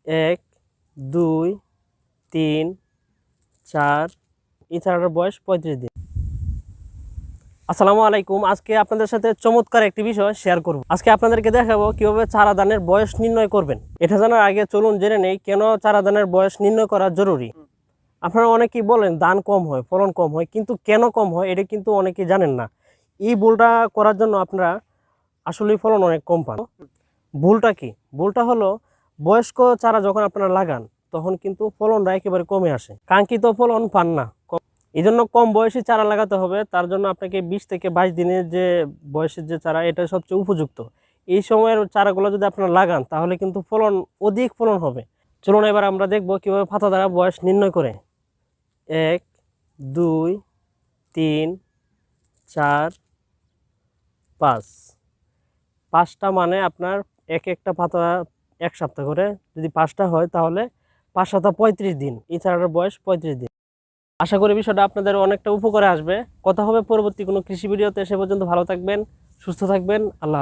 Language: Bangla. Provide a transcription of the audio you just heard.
1 2 3 4 এই চারাটার বয়স 35 দিন। আসসালামু আলাইকুম। আজকে আপনাদের সাথে চমৎকার একটি বিষয় শেয়ার করব। আজকে আপনাদেরকে দেখাবো কিভাবে চারা দানের বয়স নির্ণয় করবেন। এটা জানার আগে চলুন জেনে নেই কেন চারা দানের বয়স নির্ণয় করা জরুরি। আপনারা অনেকেই বলেন ধান কম হয়, ফলন কম হয়, কিন্তু কেন কম হয় এটা কিন্তু অনেকেই জানেন না। এই ভুলটা করার জন্য আপনারা আসলেই ফলন অনেক কম পান। ভুলটা কি? ভুলটা হলো বয়স্ক চারা যখন আপনারা লাগান তখন কিন্তু ফলনটা একেবারে কমে আসে, কাঙ্ক্ষিত ফলন পান না। এই জন্য কম বয়সী চারা লাগাতে হবে। তার জন্য আপনাকে 20 থেকে 22 দিনের যে বয়সের যে চারা, এটা সবচেয়ে উপযুক্ত। এই সময়ের চারাগুলো যদি আপনারা লাগান তাহলে কিন্তু অধিক ফলন হবে। চলুন এবার আমরা দেখব কিভাবে পাতা দ্বারা বয়স নির্ণয় করে। 1 2 3 4 5 5টা মানে আপনার একটা পাতা 1 সপ্তাহ করে, যদি 5টা হয় তাহলে 5 7 35 দিন। এই চারাটার বয়স 35 দিন। আশা করি বিষয়টা আপনাদের অনেকটা উপকারে আসবে। কথা হবে পরবর্তী কোনো কৃষি ভিডিওতে। সে পর্যন্ত ভালো থাকবেন, সুস্থ থাকবেন। আল্লাহ হাফেজ।